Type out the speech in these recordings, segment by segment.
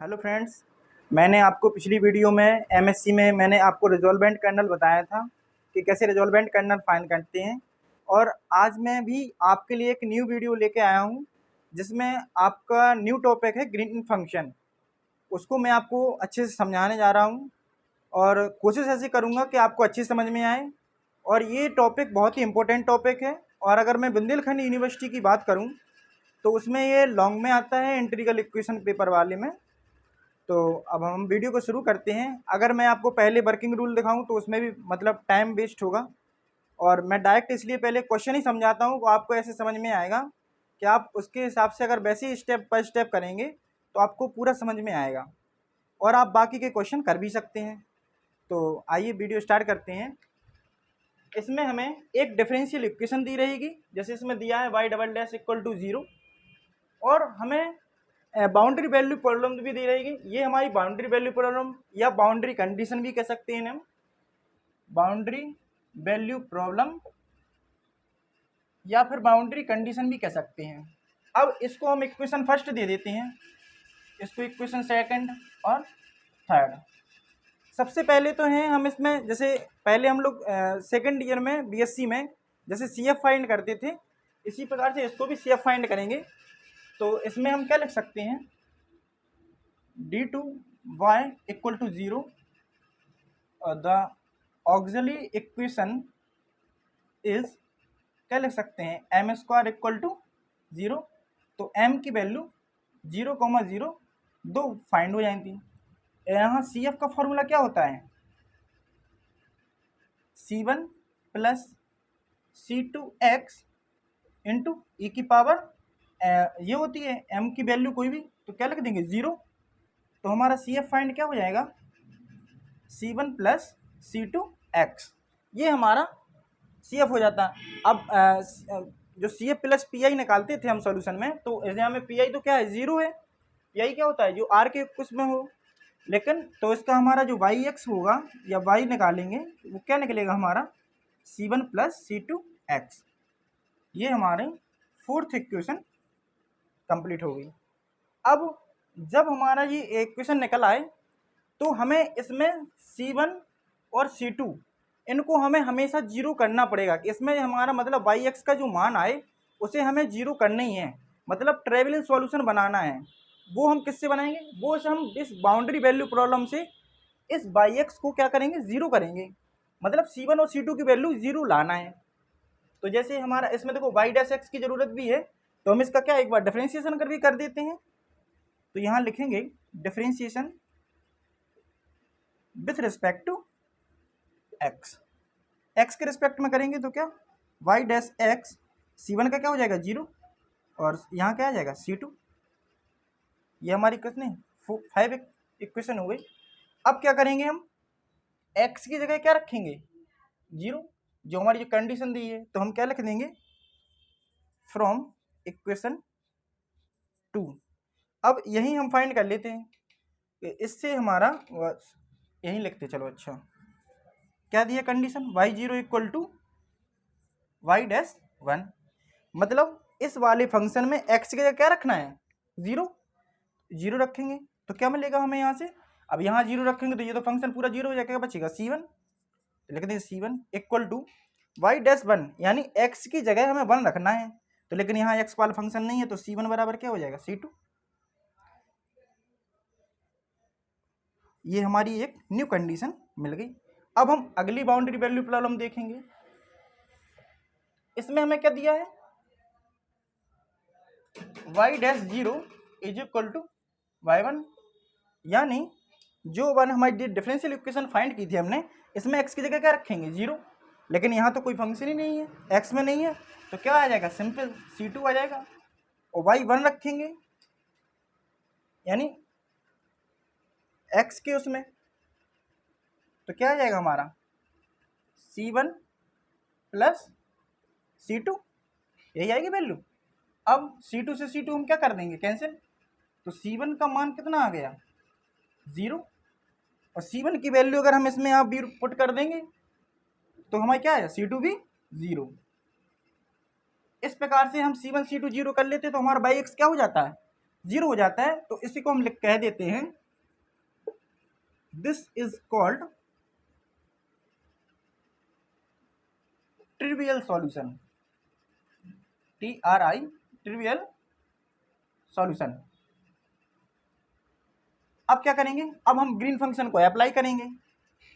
Hello friends, मैंने आपको पिछली वीडियो में एमएससी में मैंने आपको रिजॉल्वेंट कर्नल बताया था कि कैसे रिजॉल्वेंट कर्नल फाइंड करते हैं। और आज मैं भी आपके लिए एक न्यू वीडियो लेके आया हूँ जिसमें आपका न्यू टॉपिक है ग्रीन फंक्शन। उसको मैं आपको अच्छे से समझाने जा रहा हूँ और कोशिश ऐसी करूँगा कि आपको अच्छी समझ में आए। और ये टॉपिक बहुत ही इम्पोर्टेंट टॉपिक है। और अगर मैं बुंदेलखंड यूनिवर्सिटी की बात करूँ तो उसमें ये लॉन्ग में आता है, इंटीग्रल इक्वेशन पेपर वाले में। तो अब हम वीडियो को शुरू करते हैं। अगर मैं आपको पहले वर्किंग रूल दिखाऊं तो उसमें भी मतलब टाइम वेस्ट होगा, और मैं डायरेक्ट इसलिए पहले क्वेश्चन ही समझाता हूं, वो आपको ऐसे समझ में आएगा कि आप उसके हिसाब से अगर वैसे ही स्टेप बाय स्टेप करेंगे तो आपको पूरा समझ में आएगा और आप बाकी के क्वेश्चन कर भी सकते हैं। तो आइए वीडियो स्टार्ट करते हैं। इसमें हमें एक डिफरेंशियल इक्वेशन दी रहेगी, जैसे इसमें दिया है y double dash equal to 0, और हमें बाउंड्री वैल्यू प्रॉब्लम भी दी रहेगी। ये हमारी बाउंड्री वैल्यू प्रॉब्लम या बाउंड्री कंडीशन भी कह सकते हैं हम, बाउंड्री वैल्यू प्रॉब्लम या फिर बाउंड्री कंडीशन भी कह सकते हैं। अब इसको हम इक्वेशन फर्स्ट दे देते हैं, इसको इक्वेशन सेकंड और थर्ड। सबसे पहले तो हैं हम इसमें, जैसे पहले हम लोग सेकंड ईयर में बीएससी में जैसे सीएफ फाइंड करते थे, इसी प्रकार से इसको भी सीएफ फाइंड करेंगे। तो इसमें हम क्या लिख सकते हैं, d2y equal to 0, the auxiliary equation is, क्या लिख सकते हैं, एम स्क्वायर इक्वल टू 0। तो m की वैल्यू 0,0 दो फाइंड हो जाती। यहाँ सी एफ का फॉर्मूला क्या होता है, c1 प्लस c2x इंटू ई की पावर ये होती है m की वैल्यू कोई भी, तो क्या लिख देंगे 0। तो हमारा सी एफ फाइंड क्या हो जाएगा, c1 प्लस c2x, ये हमारा सी एफ हो जाता है। अब जो C F plus P I निकालते थे हम सॉल्यूशन में, तो एग्जाम में पी आई तो क्या है, 0 है। पी आई क्या होता है, जो आर के कुछ में हो। लेकिन तो इसका हमारा जो वाई एक्स होगा या वाई निकालेंगे, वो क्या निकलेगा हमारा, c1 प्लस c2x। ये हमारे फोर्थ इक्वेशन कंप्लीट हो गई। अब जब हमारा ये इक्वेशन निकल आए तो हमें इसमें c1 और c2 इनको हमें हमेशा जीरो करना पड़ेगा। इसमें हमारा मतलब वाई एक्स का जो मान आए उसे हमें जीरो करना ही है, मतलब ट्रेवलिंग सॉल्यूशन बनाना है। वो हम किससे बनाएंगे, वो हम इस बाउंड्री वैल्यू प्रॉब्लम से इस वाई एक्स को क्या करेंगे, जीरो करेंगे। मतलब c1 और c2 की वैल्यू जीरो लाना है। तो जैसे हमारा इसमें देखो वाई डैश एक्स की जरूरत भी है, तो हम इसका क्या एक बार डिफरेंशिएशन करके कर देते हैं। तो यहाँ लिखेंगे differentiation with respect to x, x के रिस्पेक्ट में करेंगे तो क्या, वाई डैश एक्स, c1 का क्या हो जाएगा 0, और यहाँ क्या आ जाएगा c2। ये हमारी कितने 5 इक्वेशन हो गई। अब क्या करेंगे हम, x की जगह क्या रखेंगे 0, जो हमारी जो कंडीशन दी है, तो हम क्या लिख देंगे, फ्रॉम इक्वेशन 2। अब यही हम फाइंड कर लेते हैं कि इससे हमारा यही लिखते चलो। अच्छा, क्या दिया condition, y0 equal to y dash 1, मतलब इस वाले फंक्शन में x की जगह क्या रखना है, 0, 0 रखेंगे तो क्या मिलेगा हमें यहाँ से। अब यहाँ 0 रखेंगे तो ये तो फंक्शन पूरा 0 हो जाएगा, बचेगा c1। तो लिख देंगे c1 equal to y dash 1, यानी x की जगह हमें 1 रखना है। तो लेकिन यहाँ x वाला फंक्शन नहीं है, तो c1 बराबर क्या हो जाएगा c2। ये हमारी एक न्यू कंडीशन मिल गई। अब हम अगली बाउंड्री वैल्यू प्रॉब्लम देखेंगे। इसमें हमें क्या दिया है, y dash 0 is equal to y1, यानी जो वन हमारी डिफरेंशियल इक्वेशन फाइंड की थी हमने, इसमें x की जगह क्या रखेंगे 0। लेकिन यहाँ तो कोई फंक्शन ही नहीं है, x में नहीं है, तो क्या आ जाएगा, सिंपल c2 आ जाएगा। और y1 रखेंगे यानी x के उसमें, तो क्या आ जाएगा हमारा c1 प्लस c2, यही आएगी वैल्यू। अब c2 से c2 हम क्या कर देंगे, कैंसिल। तो c1 का मान कितना आ गया 0, और c1 की वैल्यू अगर हम इसमें आप भी पुट कर देंगे तो हमारा क्या है, c2 भी 0। इस प्रकार से हम c1 c2 0 कर लेते तो हमारा बाई एक्स क्या हो जाता है, 0 हो जाता है, तो इसी को हम कह देते हैं this is called trivial solution, TRI, trivial solution. अब क्या करेंगे, अब हम ग्रीन फंक्शन को अप्लाई करेंगे,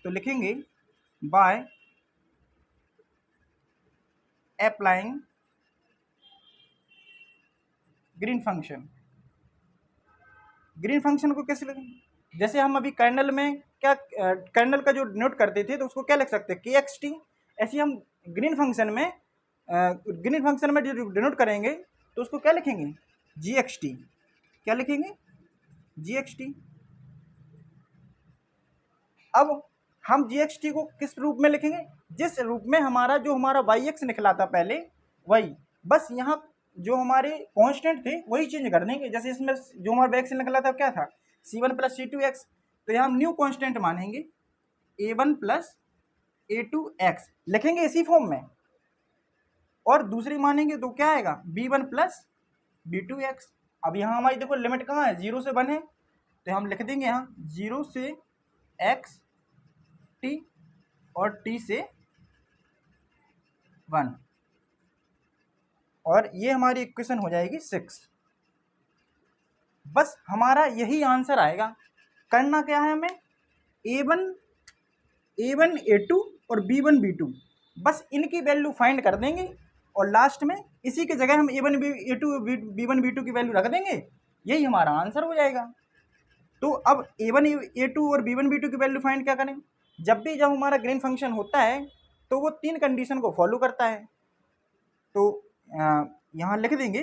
तो लिखेंगे by applying green function. Green function को कैसे लिखेंगे, जैसे हम अभी कर्नल में क्या कर्नल का जो नोट करते थे तो उसको क्या लिख सकते हैं KXT, ऐसे हम ग्रीन फंक्शन में जो डिनोट करेंगे तो उसको क्या लिखेंगे GXT। क्या लिखेंगे GXT। अब हम GXT को किस रूप में लिखेंगे, जिस रूप में हमारा जो हमारा YX निकला था पहले वही, बस यहाँ जो हमारे कांस्टेंट थे वही चेंज कर देंगे। जैसे इसमें जो हमारा बैक से निकला था क्या था C1 + C2x, तो यहाँ हम न्यू कांस्टेंट मानेंगे A1 + A2x लिखेंगे इसी फॉर्म में, और दूसरी मानेंगे तो क्या आएगा B1 + B2x। अब यहाँ हमारी देखो लिमिट कहाँ है 0 से 1 है, तो हम लिख देंगे यहाँ 0 से x t और t से 1, और ये हमारी इक्वेशन हो जाएगी 6। बस हमारा यही आंसर आएगा। करना क्या है हमें A1 A2 और B1 B2, बस इनकी वैल्यू फाइंड कर देंगे और लास्ट में इसी की जगह हम A1 A2 B1 B2 की वैल्यू रख देंगे, यही हमारा आंसर हो जाएगा। तो अब A1 A2 और B1 B2 की वैल्यू फाइंड क्या करें, जब हमारा ग्रीन फंक्शन होता है तो वो 3 कंडीशन को फॉलो करता है। तो यहाँ लिख देंगे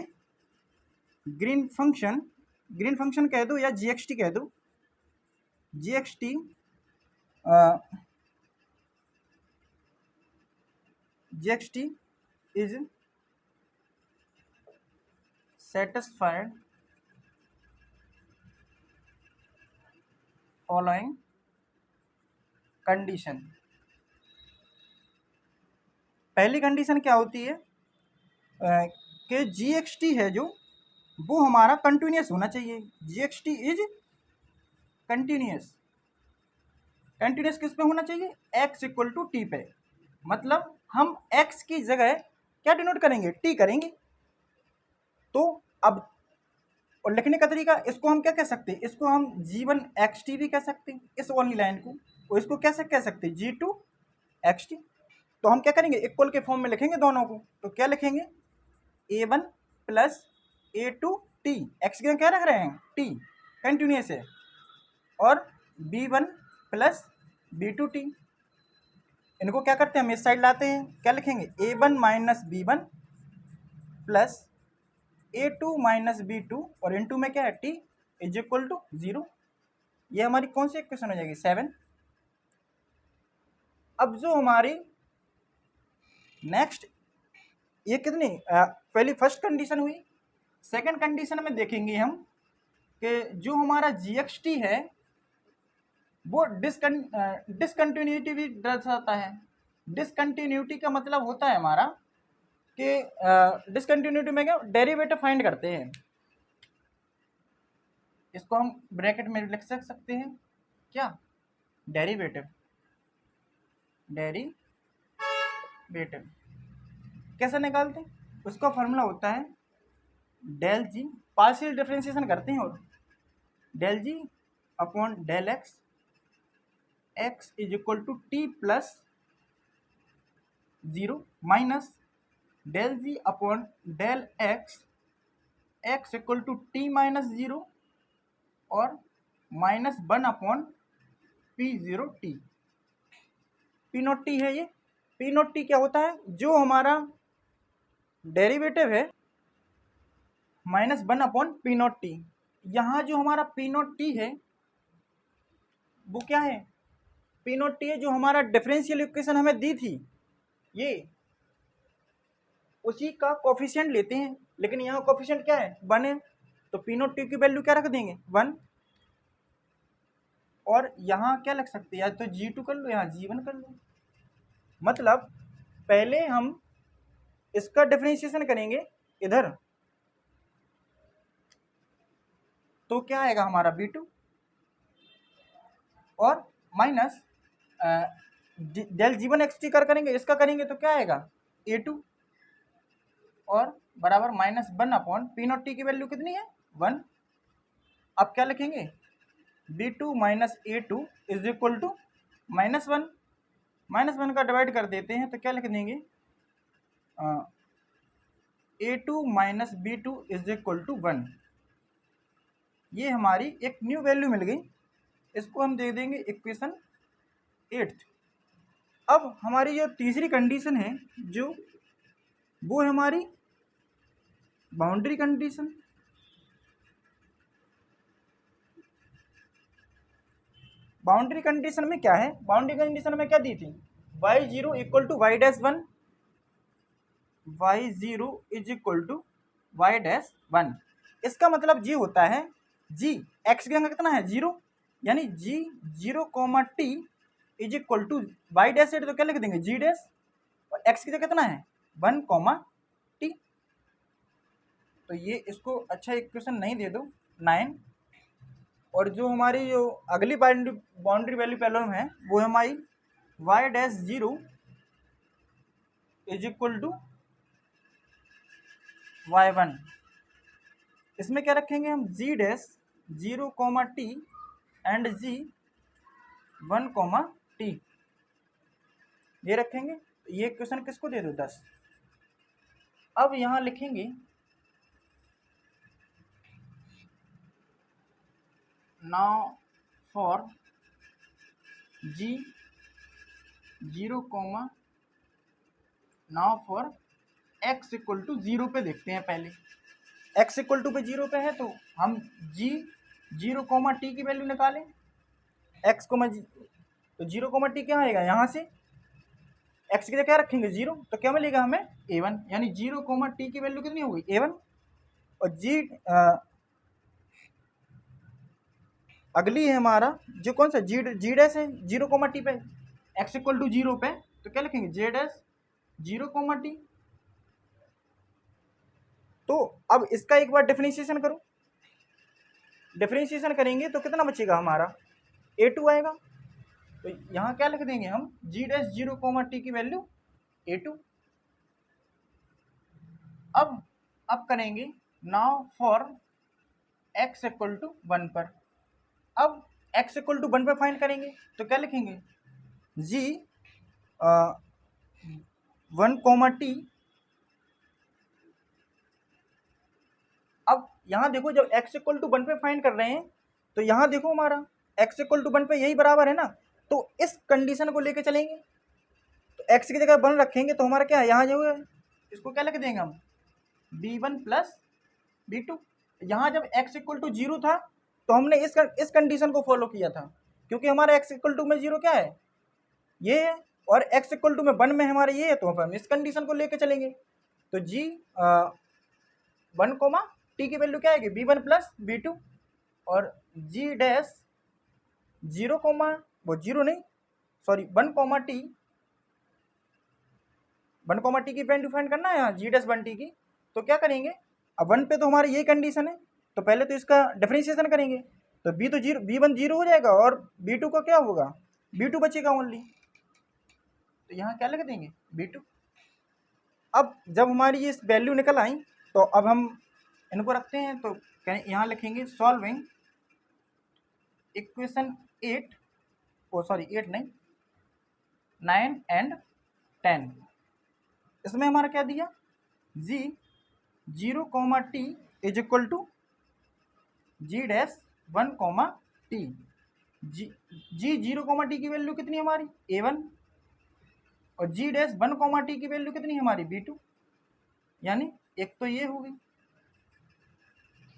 ग्रीन फंक्शन कह दो या GXT कह दो, GXT is satisfied following condition. पहली कंडीशन क्या होती है कि GXT है जो वो हमारा कंटिन्यूस होना चाहिए। GXT इज कंटिन्यूस किस पे होना चाहिए x = t पे, मतलब हम x की जगह क्या डिनोट करेंगे t करेंगे। तो अब और लिखने का तरीका, इसको हम क्या कह सकते हैं, इसको हम G1 XT भी कह सकते हैं इस वाली लाइन को, और इसको कैसे कह सकते हैं G2 XT। तो हम क्या करेंगे इक्वल के फॉर्म में लिखेंगे दोनों को, तो क्या लिखेंगे A1 + A2t, x की क्या रख रहे हैं t कंटिन्यूस है, और B1 + B2t। इनको क्या करते हैं हम इस साइड लाते हैं, क्या लिखेंगे A1 - B1 + A2 - B2, और इनटू में क्या है t = 0। ये हमारी कौन सी इक्वेशन हो जाएगी 7। अब जो हमारी नेक्स्ट ये कितनी पहली फर्स्ट कंडीशन हुई, सेकंड कंडीशन में देखेंगे हम कि जो हमारा GXT है वो डिसकंटिन्यूटी भी दर्शाता है। डिसकंटिन्यूटी का मतलब होता है हमारा कि डिसकंटिन्यूटी में क्या डेरिवेटिव फाइंड करते हैं, इसको हम ब्रैकेट में लिख सकते हैं क्या डेरिवेटिव कैसे निकालते हैं, उसका फॉर्मूला होता है डेल जी, पार्शियल डिफरेंशिएशन करते हैं, और del g upon del x = t + 0 minus del g upon del x = t - 0 और -1 अपॉन P0t। P0t है ये। P0t क्या होता है, जो हमारा डेरिवेटिव है -1 अपॉन P0t। यहाँ जो हमारा P0t है वो क्या है, P0t है जो हमारा डिफरेंशियल इक्वेशन हमें दी थी, ये उसी का कोफिशिएंट लेते हैं, लेकिन यहाँ कोफिशिएंट क्या है 1 है, तो P0t की वैल्यू क्या रख देंगे 1, और यहाँ क्या लग सकते हैं या तो G2 कर लो, यहाँ G1 कर लो। मतलब पहले हम इसका डिफरेंशिएशन करेंगे इधर, तो क्या आएगा हमारा B2 और माइनस डेल G1 XT करेंगे, इसका करेंगे तो क्या आएगा A2 और बराबर -1/P0T की वैल्यू कितनी है 1। अब क्या लिखेंगे B2 minus A2 is equal to -1, -1 का डिवाइड कर देते हैं तो क्या लिख देंगे A2 minus B2 is equal to 1। ये हमारी एक न्यू वैल्यू मिल गई, इसको हम दे देंगे इक्वेशन 8। अब हमारी जो तीसरी कंडीशन है जो वो है हमारी बाउंड्री कंडीशन। बाउंड्री कंडीशन में क्या है, बाउंड्री कंडीशन में क्या दी थी y0 equal to y-1, y0 is equal to y-1। इसका मतलब जी होता है जी एक्स की जगह कितना है 0, यानी g 0 t is equal to y dash तो क्या लिख देंगे जी डैश, और एक्स की जगह कितना है 1 t। तो ये इसको अच्छा इक्वेशन नहीं दे दो 9। और जो हमारी जो अगली बाउंड्री वैल्यू प्रॉब्लम है वो है हमारी y-0 is equal to y1। इसमें क्या रखेंगे हम g dash 0 t and g 1 t ये रखेंगे। ये क्वेश्चन किसको दे दो 10। अब यहाँ लिखेंगे now for g 0 now for x equal to 0 पे देखते हैं। पहले x इक्वल टू पे 0 पे है तो हम g 0 t की वैल्यू निकालें। x तो 0 t क्या आएगा, यहाँ से x की जगह क्या रखेंगे 0 तो क्या मिलेगा हमें a1, यानी 0 t की वैल्यू कितनी होगी a1। और अगली है हमारा जो कौन सा जी डैश है 0 t पे, x इक्वल टू 0 पे तो क्या लिखेंगे जे डैश 0 t। तो अब इसका एक बार डिफरेंशिएशन करो, डिफरेंशिएशन करेंगे तो कितना बचेगा हमारा a2 आएगा। तो यहाँ क्या लिख देंगे हम जी डैश 0 t की वैल्यू a2। अब करेंगे now for x equal to 1 पर। अब x इक्वल टू 1 पर फाइंड करेंगे तो क्या लिखेंगे जी 1 t। अब यहाँ देखो जब x इक्वल टू 1 पे फाइंड कर रहे हैं तो यहाँ देखो हमारा x इक्वल टू 1 पे यही बराबर है ना, तो इस कंडीशन को लेके चलेंगे। तो x की जगह 1 रखेंगे तो हमारा क्या है यहाँ जो है इसको क्या लिख देंगे हम b1 प्लस b2। यहाँ जब x इक्वल टू 0 था तो हमने इस कंडीशन को फॉलो किया था, क्योंकि हमारा x इक्वल टू में 0 क्या है ये है और x इक्वल टू में 1 में हमारे ये है, तो हम इस कंडीशन को लेके चलेंगे। तो जी 1 t की वैल्यू क्या आएगी b1 प्लस b2 और जी डैश 0 वो 0 नहीं सॉरी 1 t 1 t की वैल्यू फाइंड करना है यहाँ जी डैश 1 t की। तो क्या करेंगे अब 1 पे तो हमारी यही कंडीशन है तो पहले तो इसका डिफरेंशिएशन करेंगे तो b तो 0 b1 0 हो जाएगा और b2 का क्या होगा b2 बचेगा ओनली। तो यहाँ क्या लिख देंगे b2। अब जब हमारी ये वैल्यू निकल आई तो अब हम इनको रखते हैं तो यहाँ लिखेंगे सॉल्विंग इक्वेशन 8 8 नहीं 9 एंड 10। इसमें हमारा क्या दिया g 0 t is equal to g dash 1 t। G 0 t की वैल्यू कितनी हमारी a1 और जी डैश 1 t की वैल्यू कितनी हमारी b2, यानी एक तो ये होगी।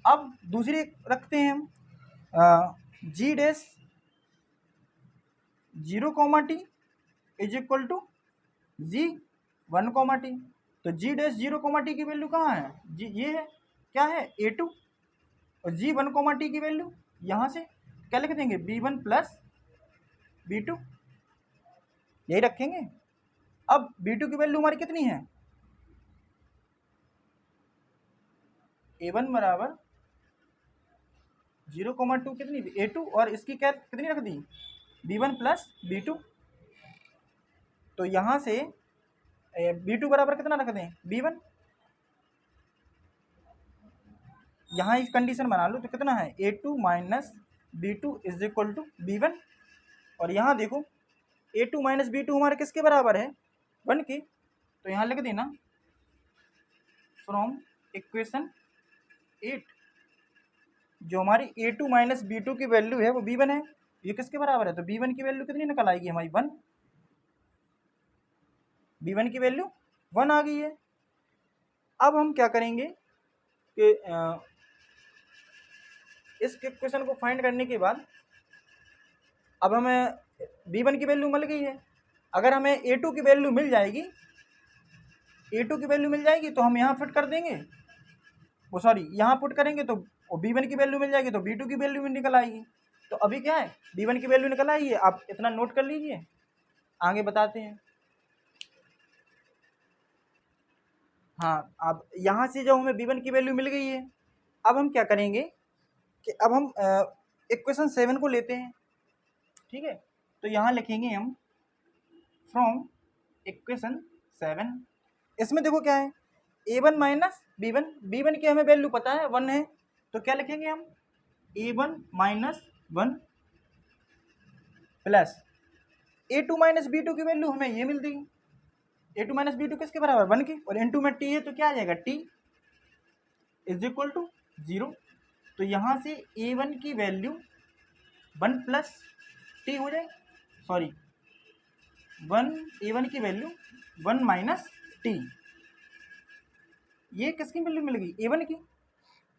अब दूसरी रखते हैं हम g dash 0 t is equal to g 1 t। तो जी डैश 0 t की वैल्यू कहाँ है जी ये है क्या है a2 और जी 1 t की वैल्यू यहाँ से क्या लिख देंगे b1 प्लस b2 यही रखेंगे। अब b2 की वैल्यू हमारी कितनी है a1 बराबर 0,2 कितनी a2 और इसकी क्या कितनी रख दी b1 प्लस b2। तो यहाँ से b2 बराबर कितना रख दें b1। यहाँ इस कंडीशन बना लो तो कितना है a2 minus b2 is equal to b1। और यहाँ देखो a2 माइनस b2 हमारे किसके बराबर है 1 के। तो यहाँ लिख देना फ्रॉम इक्वेशन 8 जो हमारी a2 माइनस b2 की वैल्यू है वो b1 है। ये किसके बराबर है तो b1 की वैल्यू कितनी निकल आएगी हमारी 1। b1 की वैल्यू 1 आ गई है। अब हम क्या करेंगे कि इस इक्वेशन को फाइंड करने के बाद अब हमें b1 की वैल्यू मिल गई है। अगर हमें a2 की वैल्यू मिल जाएगी तो हम यहाँ फिट कर देंगे वो सॉरी यहाँ पुट करेंगे तो b1 की वैल्यू मिल जाएगी तो b2 की वैल्यू भी निकल आएगी। तो अभी क्या है b1 की वैल्यू निकल आई है, आप इतना नोट कर लीजिए आगे बताते हैं। हाँ अब यहाँ से जब हमें b1 की वैल्यू मिल गई है अब हम क्या करेंगे कि अब हम इक्वेशन 7 को लेते हैं। ठीक है तो यहाँ लिखेंगे हम फ्रॉम इक्वेशन 7। इसमें देखो क्या है a1 माइनस b1 की हमें वैल्यू पता है 1 है तो क्या लिखेंगे हम a1 minus 1 plus a2 minus b2 की वैल्यू हमें ये मिल देगी a2 माइनस b2 किसके बराबर 1 के और इनटू में t है तो क्या आ जाएगा t इज इक्वल टू 0। तो यहाँ से a1 की वैल्यू 1 प्लस t हो जाए सॉरी a1 की वैल्यू 1 माइनस t। ये किसकी वैल्यू मिल गई a1 की।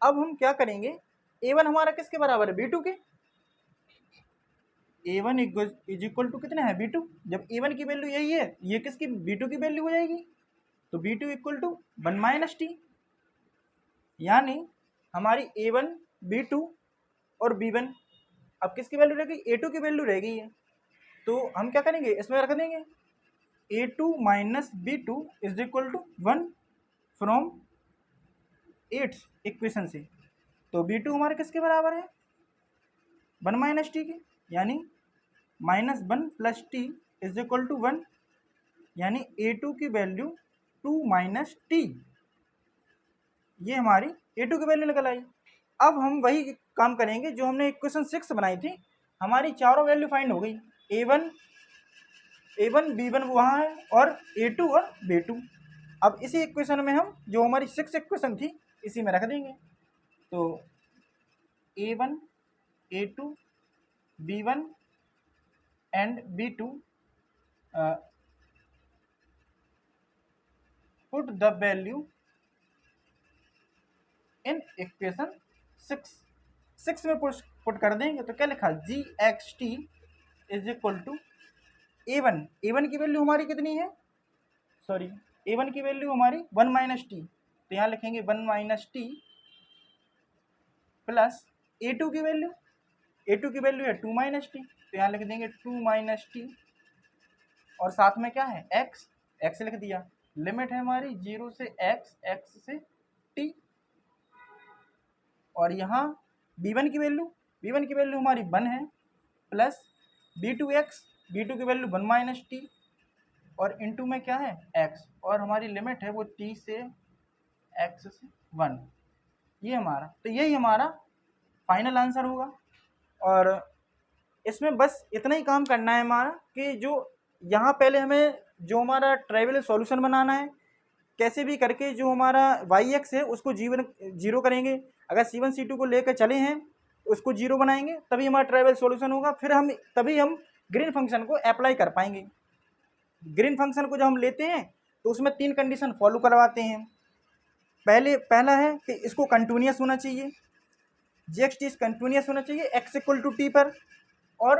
अब हम क्या करेंगे a1 हमारा किसके बराबर है b2 के। a1 इज इक्वल टू कितना है b2। जब a1 की वैल्यू यही है ये किसकी b2 की वैल्यू हो जाएगी तो b2 equal to 1 minus T. यानी हमारी a1 b2 और b1 अब किसकी वैल्यू रह गई a2 की वैल्यू रह गई है। तो हम क्या करेंगे इसमें रख देंगे a2 minus b2 is equal to 1 from 8 equation से। तो b2 हमारे किसके बराबर है 1 माइनस टी के यानी -1 plus t is equal to 1 यानी a2 की वैल्यू 2 माइनस टी। ये हमारी a2 की वैल्यू निकल आई। अब हम वही काम करेंगे जो हमने इक्वेशन 6 बनाई थी। हमारी चारों वैल्यू फाइंड हो गई a1 b1 वहाँ है और a2 और b2। अब इसी इक्वेशन में हम जो हमारी 6 इक्वेशन थी इसी में रख देंगे। तो a1 a2 b1 and b2 put the value in equation 6 में पुट कर देंगे तो क्या लिखा gxt is equal to a1 की वैल्यू हमारी कितनी है सॉरी a1 की वैल्यू हमारी 1 माइनस टी तो यहाँ लिखेंगे 1 माइनस टी प्लस a2 की वैल्यू है 2 माइनस टी तो यहाँ लिख देंगे 2 माइनस टी और साथ में क्या है x लिख दिया। लिमिट है हमारी 0 से x से t और यहाँ b1 की वैल्यू हमारी 1 है प्लस b2 की वैल्यू 1 माइनस टी और इनटू में क्या है x और हमारी लिमिट है वो t से x से 1। ये हमारा तो यही हमारा फाइनल आंसर होगा। और इसमें बस इतना ही काम करना है हमारा कि जो यहाँ पहले हमें जो हमारा ट्राइवल सॉल्यूशन बनाना है कैसे भी करके जो हमारा y(x) है उसको जीरो करेंगे। अगर c1 c2 को लेकर चले हैं उसको जीरो बनाएंगे तभी हमारा ट्राइवल सॉल्यूशन होगा। फिर तभी हम ग्रीन फंक्शन को अप्लाई कर पाएंगे। ग्रीन फंक्शन को जब हम लेते हैं तो उसमें 3 कंडीशन फॉलो करवाते हैं। पहला है कि इसको कंटिन्यूस होना चाहिए gxt कंटिन्यूस होना चाहिए x इक्वल टू टी पर। और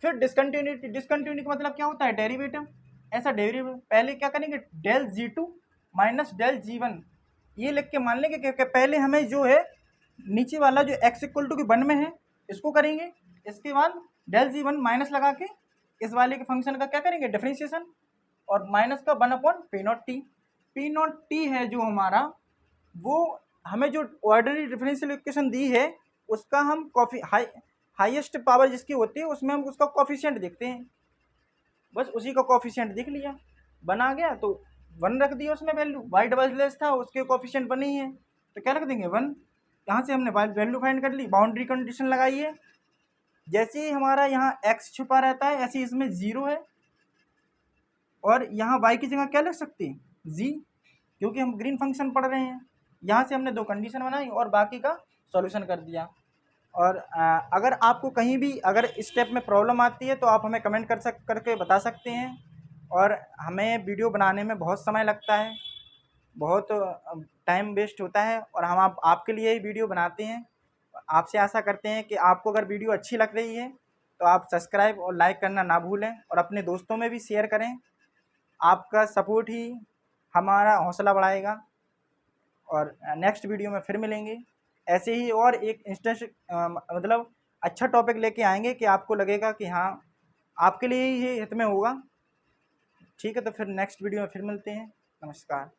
फिर डिसकंटिन्यूटी का मतलब क्या होता है डेरिवेटिव। ऐसा डेरिवेटिव पहले क्या करेंगे del g2 minus del g1 ये लिख के मान लेंगे कि पहले हमें जो है नीचे वाला जो x इक्वल टू की 1 में है इसको करेंगे। इसके बाद डेल g1 माइनस लगा के इस वाले के फंक्शन का क्या करेंगे डिफरेंशिएशन और माइनस का 1/p0t। p0t है जो हमारा वो हमें जो ऑर्डिनरी डिफरेंशियल इक्वेशन दी है उसका हम हाईएस्ट पावर जिसकी होती है उसमें हम उसका कोफिशिएंट देखते हैं, बस उसी का कोफिशिएंट देख लिया, बना गया तो 1 रख दिया उसमें वैल्यू। वाई डबल स्लैश था उसके कोफिशिएंट बने ही है तो क्या रख देंगे 1। यहाँ से हमने वैल्यू फाइंड कर ली, बाउंड्री कंडीशन लगाई है, जैसे ही हमारा यहाँ x छुपा रहता है ऐसे इसमें 0 है, और यहाँ y की जगह क्या लिख सकते हैं g, क्योंकि हम ग्रीन फंक्शन पढ़ रहे हैं। यहाँ से हमने 2 कंडीशन बनाई और बाकी का सॉल्यूशन कर दिया। और अगर आपको कहीं भी अगर इस स्टेप में प्रॉब्लम आती है तो आप हमें कमेंट करके बता सकते हैं। और हमें वीडियो बनाने में बहुत समय लगता है, बहुत टाइम वेस्ट होता है, और हम आपके लिए ही वीडियो बनाते हैं। आपसे आशा करते हैं कि आपको अगर वीडियो अच्छी लग रही है तो आप सब्सक्राइब और लाइक करना ना भूलें, और अपने दोस्तों में भी शेयर करें। आपका सपोर्ट ही हमारा हौसला बढ़ाएगा। और नेक्स्ट वीडियो में फिर मिलेंगे ऐसे ही, और एक इंस्टेंस मतलब अच्छा टॉपिक लेके आएंगे कि आपको लगेगा कि हाँ आपके लिए ही ये हित में होगा। ठीक है, तो फिर नेक्स्ट वीडियो में फिर मिलते हैं। नमस्कार।